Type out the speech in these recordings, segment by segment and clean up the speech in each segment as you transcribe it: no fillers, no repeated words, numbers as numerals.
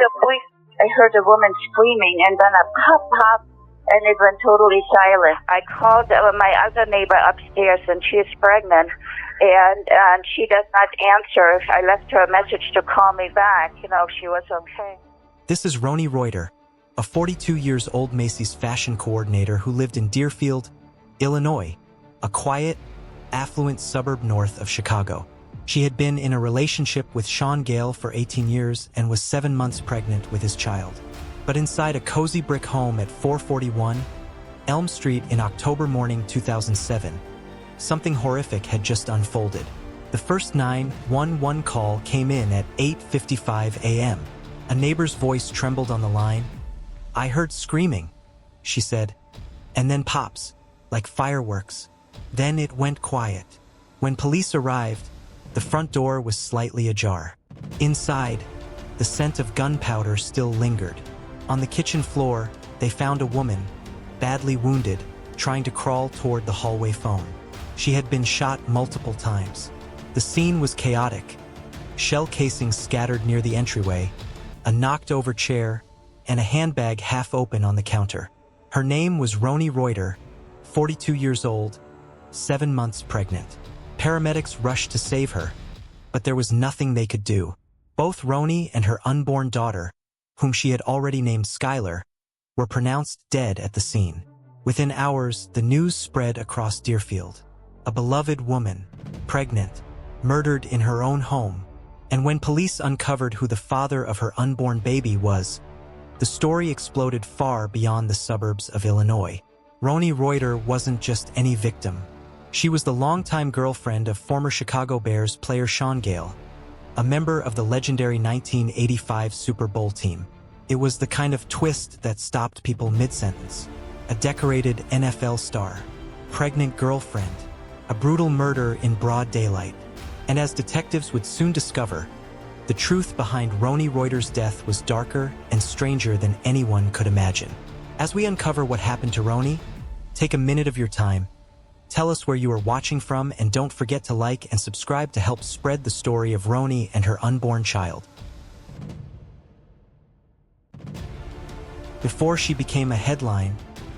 the police, I heard a woman screaming and then a pop, pop, and it went totally silent. I called my other neighbor upstairs, and she is pregnant, and she does not answer. I left her a message to call me back, she was okay. This is Rhoni Reuter, a 42-years-old Macy's fashion coordinator who lived in Deerfield, Illinois, a quiet, affluent suburb north of Chicago. She had been in a relationship with Shaun Gayle for 18 years and was 7 months pregnant with his child. But inside a cozy brick home at 441 Elm Street in October morning 2007, something horrific had just unfolded. The first 911 call came in at 8:55 a.m. A neighbor's voice trembled on the line. "I heard screaming," she said, "and then pops, like fireworks. Then it went quiet." When police arrived, the front door was slightly ajar. Inside, the scent of gunpowder still lingered. On the kitchen floor, they found a woman, badly wounded, trying to crawl toward the hallway phone. She had been shot multiple times. The scene was chaotic. Shell casings scattered near the entryway, a knocked-over chair, and a handbag half open on the counter. Her name was Rhoni Reuter, 42 years old, 7 months pregnant. Paramedics rushed to save her, but there was nothing they could do. Both Rhoni and her unborn daughter, whom she had already named Skylar, were pronounced dead at the scene. Within hours, the news spread across Deerfield. A beloved woman, pregnant, murdered in her own home. And when police uncovered who the father of her unborn baby was, the story exploded far beyond the suburbs of Illinois. Rhoni Reuter wasn't just any victim. She was the longtime girlfriend of former Chicago Bears player Shaun Gayle, a member of the legendary 1985 Super Bowl team. It was the kind of twist that stopped people mid-sentence. A decorated NFL star, pregnant girlfriend, a brutal murder in broad daylight. And as detectives would soon discover, the truth behind Rhoni Reuter's death was darker and stranger than anyone could imagine. As we uncover what happened to Rhoni, take a minute of your time. Tell us where you are watching from, and don't forget to like and subscribe to help spread the story of Rhoni and her unborn child. Before she became a headline,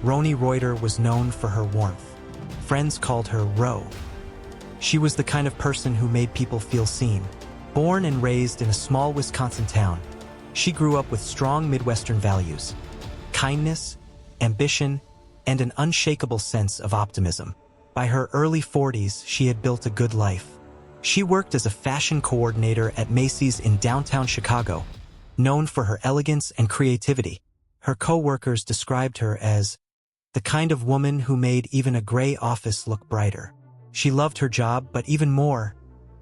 Rhoni Reuter was known for her warmth. Friends called her Ro. She was the kind of person who made people feel seen. Born and raised in a small Wisconsin town, she grew up with strong Midwestern values: kindness, ambition, and an unshakable sense of optimism. By her early 40s, she had built a good life. She worked as a fashion coordinator at Macy's in downtown Chicago, known for her elegance and creativity. Her co-workers described her as the kind of woman who made even a gray office look brighter. She loved her job, but even more,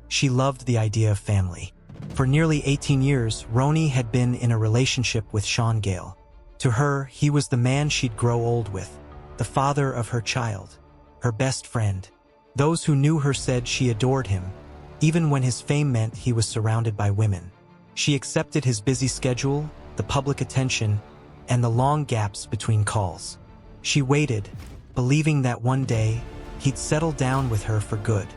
she loved the idea of family. For nearly 18 years, Rhoni had been in a relationship with Shaun Gayle. To her, he was the man she'd grow old with, the father of her child, her best friend. Those who knew her said she adored him, even when his fame meant he was surrounded by women. She accepted his busy schedule, the public attention, and the long gaps between calls. She waited, believing that one day, he'd settle down with her for good.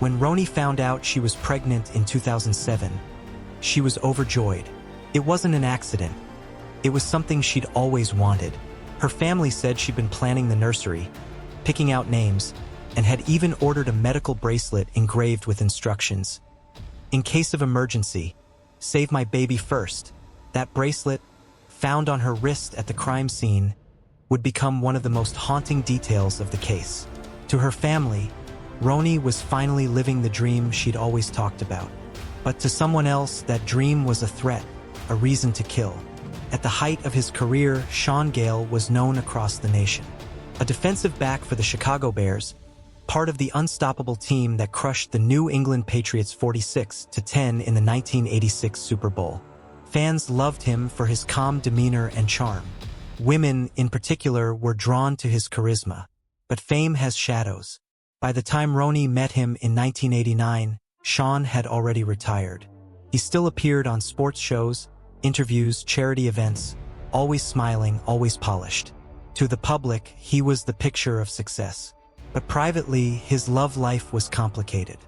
When Rhoni found out she was pregnant in 2007, she was overjoyed. It wasn't an accident. It was something she'd always wanted. Her family said she'd been planning the nursery, picking out names, and had even ordered a medical bracelet engraved with instructions. In case of emergency, save my baby first. That bracelet, found on her wrist at the crime scene, would become one of the most haunting details of the case. To her family, Rhoni was finally living the dream she'd always talked about. But to someone else, that dream was a threat, a reason to kill. At the height of his career, Shaun Gayle was known across the nation. A defensive back for the Chicago Bears, part of the unstoppable team that crushed the New England Patriots 46-10 in the 1986 Super Bowl. Fans loved him for his calm demeanor and charm. Women, in particular, were drawn to his charisma. But fame has shadows. By the time Rhoni met him in 1989, Shaun had already retired. He still appeared on sports shows, interviews, charity events, always smiling, always polished. To the public, he was the picture of success. But privately, his love life was complicated.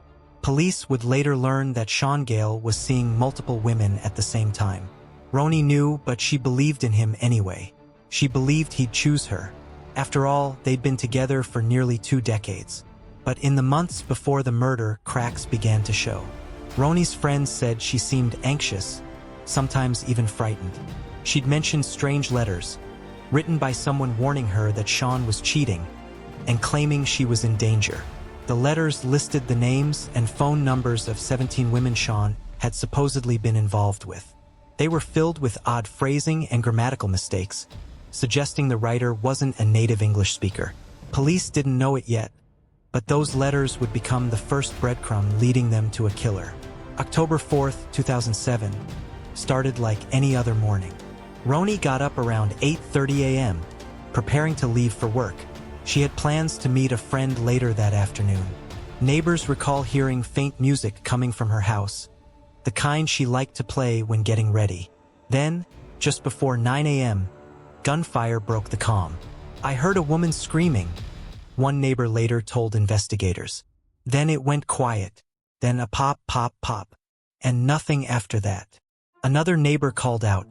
Police would later learn that Shaun Gayle was seeing multiple women at the same time. Rhoni knew, but she believed in him anyway. She believed he'd choose her. After all, they'd been together for nearly 2 decades. But in the months before the murder, cracks began to show. Rhoni's friends said she seemed anxious, sometimes even frightened. She'd mentioned strange letters, written by someone warning her that Shaun was cheating and claiming she was in danger. The letters listed the names and phone numbers of 17 women Shaun had supposedly been involved with. They were filled with odd phrasing and grammatical mistakes, suggesting the writer wasn't a native English speaker. Police didn't know it yet, but those letters would become the first breadcrumb leading them to a killer. October 4th, 2007, started like any other morning. Rhoni got up around 8:30 a.m., preparing to leave for work. She had plans to meet a friend later that afternoon. Neighbors recall hearing faint music coming from her house, the kind she liked to play when getting ready. Then, just before 9 a.m., gunfire broke the calm. "I heard a woman screaming," one neighbor later told investigators. "Then it went quiet. Then a pop, pop, pop. And nothing after that." Another neighbor called out,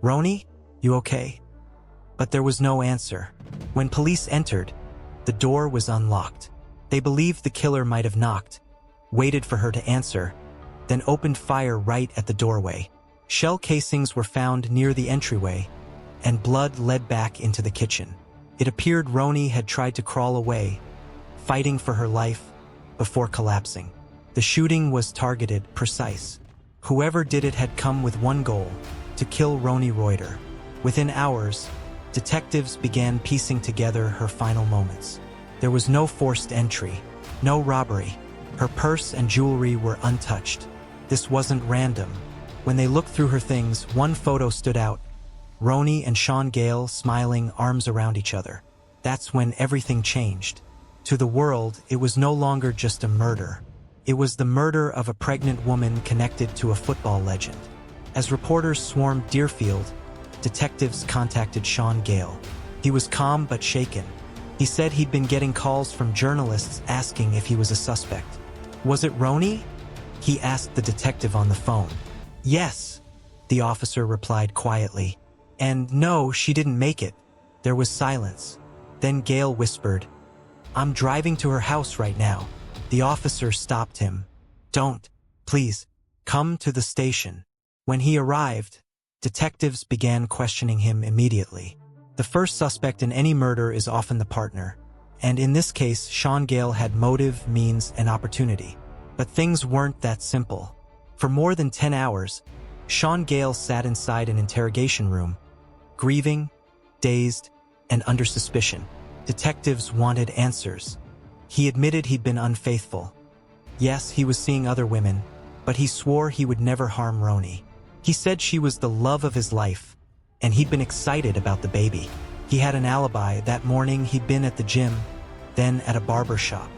"Rhoni, you okay?" But there was no answer. When police entered, the door was unlocked. They believed the killer might have knocked, waited for her to answer, then opened fire right at the doorway. Shell casings were found near the entryway, and blood led back into the kitchen. It appeared Rhoni had tried to crawl away, fighting for her life, before collapsing. The shooting was targeted, precise. Whoever did it had come with one goal: to kill Rhoni Reuter. Within hours, detectives began piecing together her final moments. There was no forced entry, no robbery. Her purse and jewelry were untouched. This wasn't random. When they looked through her things, one photo stood out: Rhoni and Shaun Gayle smiling, arms around each other. That's when everything changed. To the world, it was no longer just a murder. It was the murder of a pregnant woman connected to a football legend. As reporters swarmed Deerfield, detectives contacted Shaun Gayle. He was calm but shaken. He said he'd been getting calls from journalists asking if he was a suspect. "Was it Rhoni?" he asked the detective on the phone. "Yes," the officer replied quietly. "And no, she didn't make it." There was silence. Then Gayle whispered, "I'm driving to her house right now." The officer stopped him. "Don't, please, come to the station." When he arrived, detectives began questioning him immediately. The first suspect in any murder is often the partner, and in this case, Shaun Gayle had motive, means, and opportunity. But things weren't that simple. For more than 10 hours, Shaun Gayle sat inside an interrogation room, grieving, dazed, and under suspicion. Detectives wanted answers. He admitted he'd been unfaithful. Yes, he was seeing other women, but he swore he would never harm Rhoni. He said she was the love of his life, and he'd been excited about the baby. He had an alibi. That morning he'd been at the gym, then at a barber shop.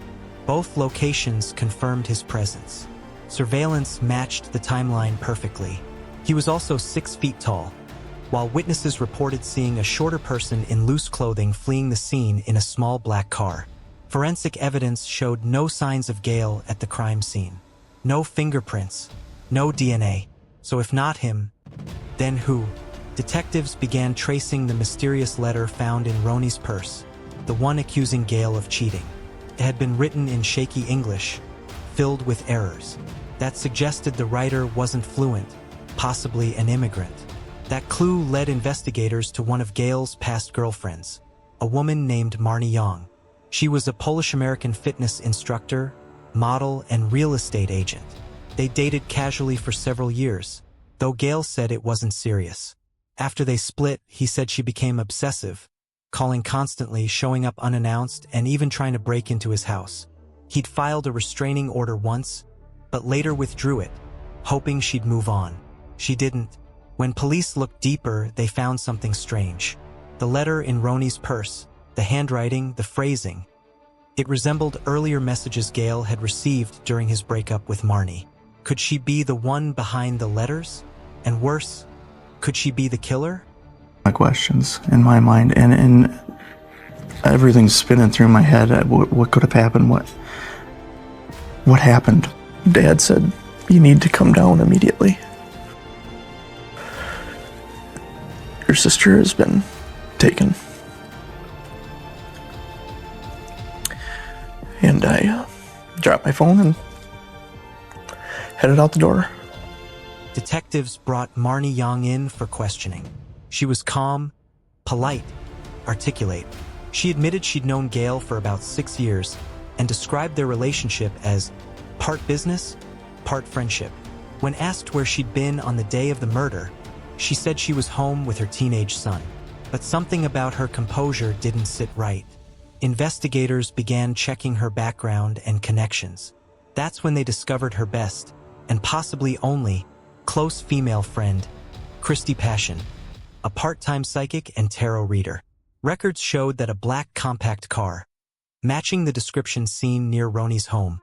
Both locations confirmed his presence. Surveillance matched the timeline perfectly. He was also 6 feet tall, while witnesses reported seeing a shorter person in loose clothing fleeing the scene in a small black car. Forensic evidence showed no signs of Gayle at the crime scene. No fingerprints, no DNA. So if not him, then who? Detectives began tracing the mysterious letter found in Rhoni's purse, the one accusing Gayle of cheating. It had been written in shaky English, filled with errors. That suggested the writer wasn't fluent, possibly an immigrant. That clue led investigators to one of Gayle's past girlfriends, a woman named Marni Yang. She was a Polish-American fitness instructor, model, and real estate agent. They dated casually for several years, though Gayle said it wasn't serious. After they split, he said she became obsessive, calling constantly, showing up unannounced, and even trying to break into his house. He'd filed a restraining order once, but later withdrew it, hoping she'd move on. She didn't. When police looked deeper, they found something strange. The letter in Rhoni's purse, the handwriting, the phrasing. It resembled earlier messages Gayle had received during his breakup with Marni. Could she be the one behind the letters? And worse, could she be the killer? My questions in my mind, and everything's spinning through my head. What could have happened? What happened? Dad said, "You need to come down immediately." Her sister has been taken. And I dropped my phone and headed out the door. Detectives brought Marni Yang in for questioning. She was calm, polite, articulate. She admitted she'd known Gayle for about 6 years and described their relationship as part business, part friendship. When asked where she'd been on the day of the murder, she said she was home with her teenage son. But something about her composure didn't sit right. Investigators began checking her background and connections. That's when they discovered her best, and possibly only, close female friend, Christy Passion, a part-time psychic and tarot reader. Records showed that a black compact car, matching the description seen near Rhoni's home,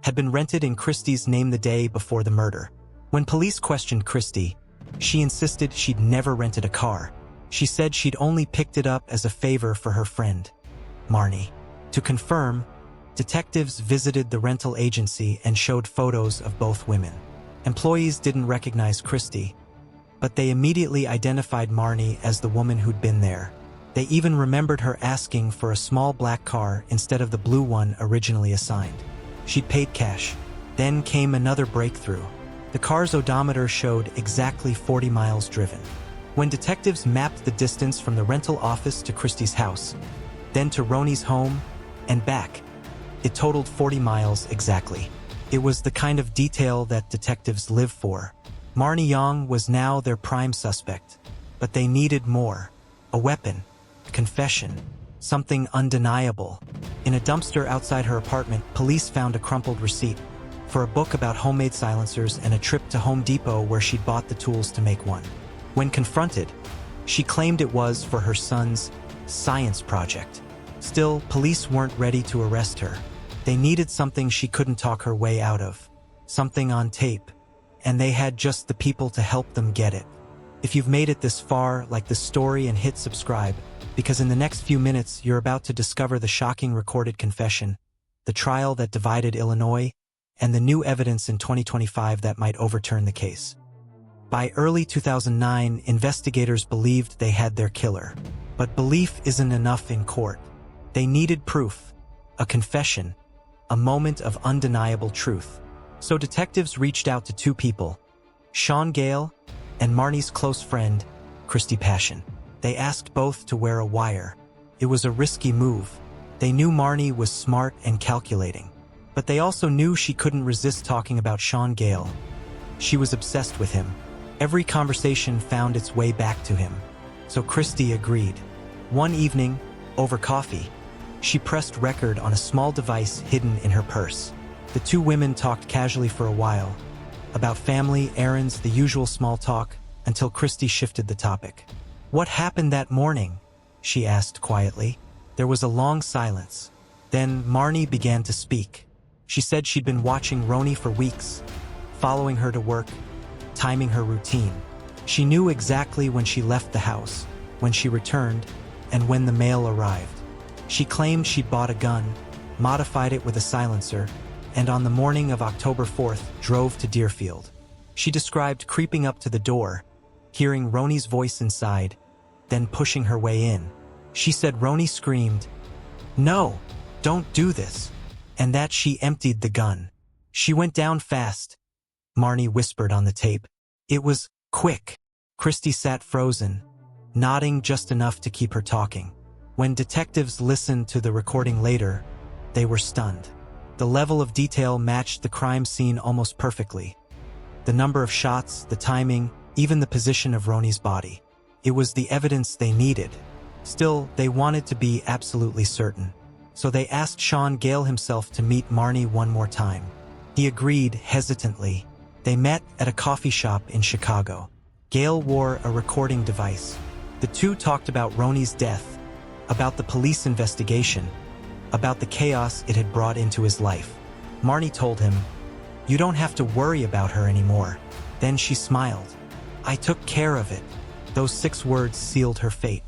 had been rented in Christy's name the day before the murder. When police questioned Christy, she insisted she'd never rented a car. She said she'd only picked it up as a favor for her friend, Marni. To confirm, detectives visited the rental agency and showed photos of both women. Employees didn't recognize Christy, but they immediately identified Marni as the woman who'd been there. They even remembered her asking for a small black car instead of the blue one originally assigned. She'd paid cash. Then came another breakthrough. The car's odometer showed exactly 40 miles driven. When detectives mapped the distance from the rental office to Christy's house, then to Rhoni's home, and back, it totaled 40 miles exactly. It was the kind of detail that detectives live for. Marni Yang was now their prime suspect, but they needed more. A weapon, a confession, something undeniable. In a dumpster outside her apartment, police found a crumpled receipt for a book about homemade silencers and a trip to Home Depot where she'd bought the tools to make one. When confronted, she claimed it was for her son's science project. Still, police weren't ready to arrest her. They needed something she couldn't talk her way out of, something on tape, and they had just the people to help them get it. If you've made it this far, like the story and hit subscribe, because in the next few minutes you're about to discover the shocking recorded confession, the trial that divided Illinois, and the new evidence in 2025 that might overturn the case. By early 2009, investigators believed they had their killer. But belief isn't enough in court. They needed proof, a confession, a moment of undeniable truth. So detectives reached out to two people, Shaun Gayle and Marni's close friend, Christy Passion. They asked both to wear a wire. It was a risky move. They knew Marni was smart and calculating. But they also knew she couldn't resist talking about Shaun Gayle. She was obsessed with him. Every conversation found its way back to him. So Christy agreed. One evening, over coffee, she pressed record on a small device hidden in her purse. The two women talked casually for a while, about family, errands, the usual small talk, until Christy shifted the topic. "What happened that morning?" she asked quietly. There was a long silence. Then Marni began to speak. She said she'd been watching Rhoni for weeks, following her to work, timing her routine. She knew exactly when she left the house, when she returned, and when the mail arrived. She claimed she'd bought a gun, modified it with a silencer, and on the morning of October 4th drove to Deerfield. She described creeping up to the door, hearing Rhoni's voice inside, then pushing her way in. She said Rhoni screamed, "No, don't do this," and that she emptied the gun. "She went down fast," Marni whispered on the tape. "It was quick." Christy sat frozen, nodding just enough to keep her talking. When detectives listened to the recording later, they were stunned. The level of detail matched the crime scene almost perfectly. The number of shots, the timing, even the position of Rhoni's body. It was the evidence they needed. Still, they wanted to be absolutely certain. So they asked Shaun Gayle himself to meet Marni one more time. He agreed hesitantly. They met at a coffee shop in Chicago. Gayle wore a recording device. The two talked about Rhoni's death, about the police investigation, about the chaos it had brought into his life. Marni told him, "You don't have to worry about her anymore." Then she smiled. "I took care of it." Those 6 words sealed her fate.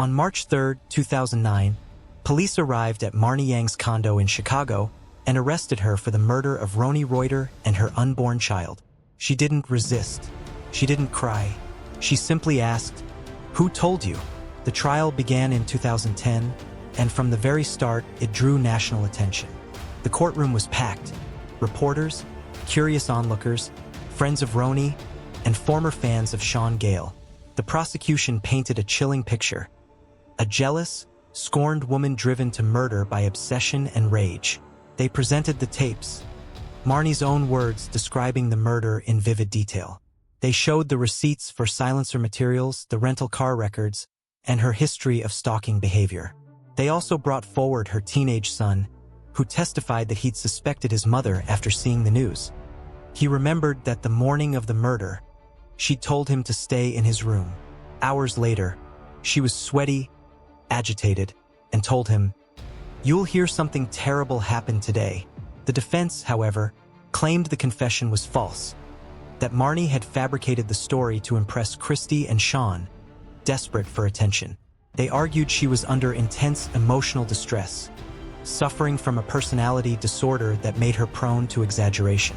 On March 3, 2009, police arrived at Marni Yang's condo in Chicago and arrested her for the murder of Rhoni Reuter and her unborn child. She didn't resist. She didn't cry. She simply asked, Who told you? The trial began in 2010, and from the very start, it drew national attention. The courtroom was packed. Reporters, curious onlookers, friends of Rhoni, and former fans of Shaun Gayle. The prosecution painted a chilling picture. A jealous, scorned woman driven to murder by obsession and rage. They presented the tapes, Marni's own words describing the murder in vivid detail. They showed the receipts for silencer materials, the rental car records, and her history of stalking behavior. They also brought forward her teenage son, who testified that he'd suspected his mother after seeing the news. He remembered that the morning of the murder, she'd told him to stay in his room. Hours later, she was sweaty, agitated, and told him, "You'll hear something terrible happen today." The defense, however, claimed the confession was false, that Marni had fabricated the story to impress Christy and Shaun, desperate for attention. They argued she was under intense emotional distress, suffering from a personality disorder that made her prone to exaggeration.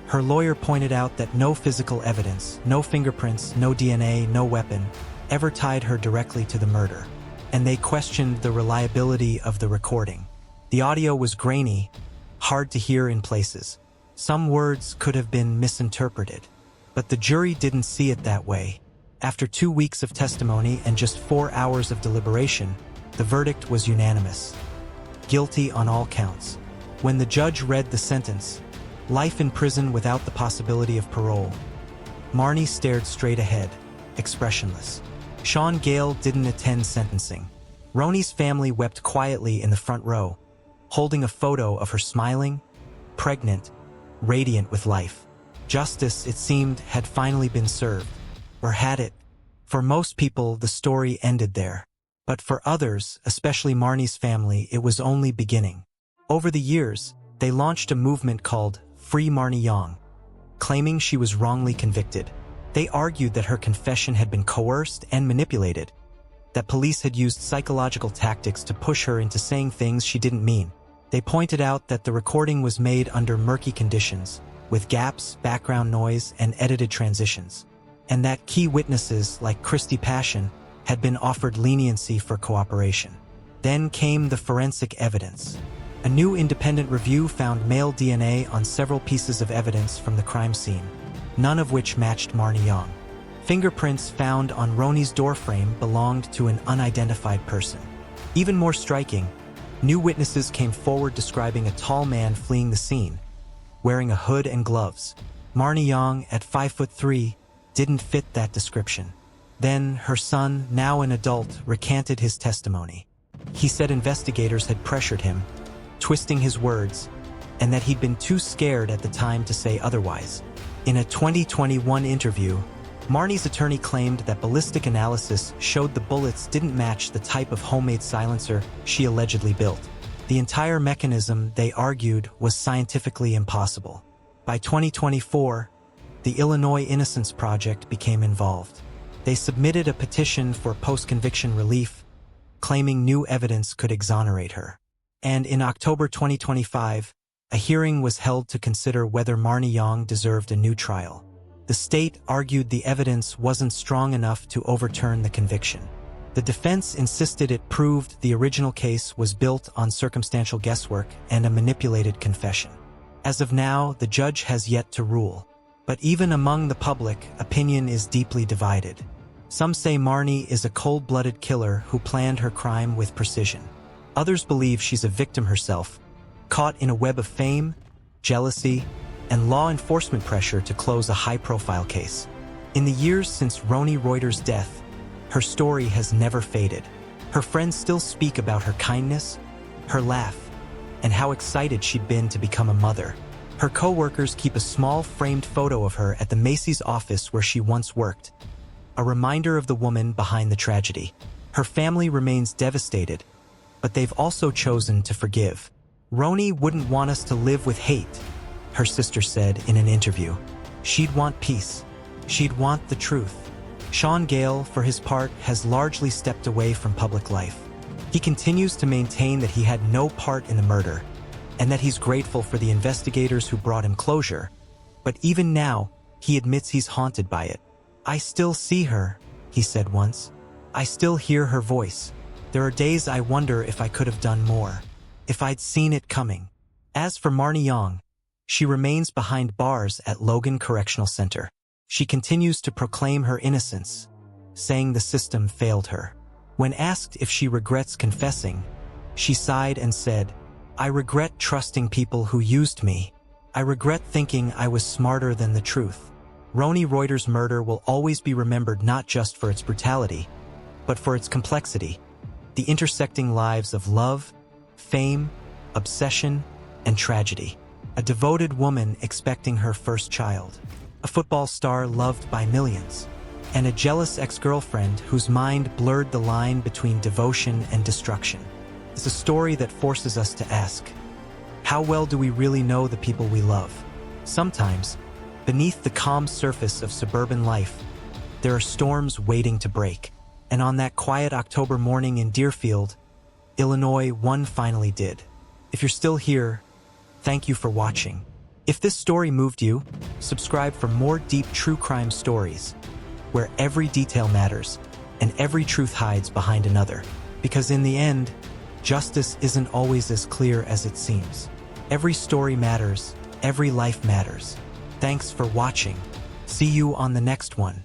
Her lawyer pointed out that no physical evidence, no fingerprints, no DNA, no weapon, ever tied her directly to the murder, and they questioned the reliability of the recording. The audio was grainy, hard to hear in places. Some words could have been misinterpreted, but the jury didn't see it that way. After 2 weeks of testimony and just 4 hours of deliberation, the verdict was unanimous. Guilty on all counts. When the judge read the sentence, life in prison without the possibility of parole, Marni stared straight ahead, expressionless. Shaun Gayle didn't attend sentencing. Rhoni's family wept quietly in the front row, holding a photo of her smiling, pregnant, radiant with life. Justice, it seemed, had finally been served. Or had it? For most people, the story ended there. But for others, especially Marni's family, it was only beginning. Over the years, they launched a movement called Free Marni Yang, claiming she was wrongly convicted. They argued that her confession had been coerced and manipulated, that police had used psychological tactics to push her into saying things she didn't mean. They pointed out that the recording was made under murky conditions, with gaps, background noise, and edited transitions, and that key witnesses like Christy Passion had been offered leniency for cooperation. Then came the forensic evidence. A new independent review found male DNA on several pieces of evidence from the crime scene, none of which matched Marni Yang. Fingerprints found on Rhoni's doorframe belonged to an unidentified person. Even more striking, new witnesses came forward describing a tall man fleeing the scene, wearing a hood and gloves. Marni Yang, at 5'3", didn't fit that description. Then her son, now an adult, recanted his testimony. He said investigators had pressured him, twisting his words, and that he'd been too scared at the time to say otherwise. In a 2021 interview, Marni's attorney claimed that ballistic analysis showed the bullets didn't match the type of homemade silencer she allegedly built. The entire mechanism, they argued, was scientifically impossible. By 2024, the Illinois Innocence Project became involved. They submitted a petition for post-conviction relief, claiming new evidence could exonerate her. And in October 2025, a hearing was held to consider whether Marni Yang deserved a new trial. The state argued the evidence wasn't strong enough to overturn the conviction. The defense insisted it proved the original case was built on circumstantial guesswork and a manipulated confession. As of now, the judge has yet to rule. But even among the public, opinion is deeply divided. Some say Marni is a cold-blooded killer who planned her crime with precision. Others believe she's a victim herself, caught in a web of fame, jealousy, and law enforcement pressure to close a high-profile case. In the years since Rhoni Reuter's death, her story has never faded. Her friends still speak about her kindness, her laugh, and how excited she'd been to become a mother. Her co-workers keep a small framed photo of her at the Macy's office where she once worked, a reminder of the woman behind the tragedy. Her family remains devastated, but they've also chosen to forgive. Rhoni wouldn't want us to live with hate, her sister said in an interview. She'd want peace. She'd want the truth. Shaun Gayle, for his part, has largely stepped away from public life. He continues to maintain that he had no part in the murder, and that he's grateful for the investigators who brought him closure. But even now, he admits he's haunted by it. "I still see her," he said once. I still hear her voice. There are days I wonder if I could have done more, if I'd seen it coming. As for Marni Yang, she remains behind bars at Logan Correctional Center. She continues to proclaim her innocence, saying the system failed her. When asked if she regrets confessing, she sighed and said, "I regret trusting people who used me. I regret thinking I was smarter than the truth." Rhoni Reuter's murder will always be remembered not just for its brutality, but for its complexity, the intersecting lives of love, fame, obsession, and tragedy. A devoted woman expecting her first child, a football star loved by millions, and a jealous ex-girlfriend whose mind blurred the line between devotion and destruction. It's a story that forces us to ask, how well do we really know the people we love? Sometimes, beneath the calm surface of suburban life, there are storms waiting to break. And on that quiet October morning in Deerfield, Illinois, one finally did. If you're still here, thank you for watching. If this story moved you, subscribe for more deep true crime stories, where every detail matters and every truth hides behind another. Because in the end, justice isn't always as clear as it seems. Every story matters, every life matters. Thanks for watching. See you on the next one.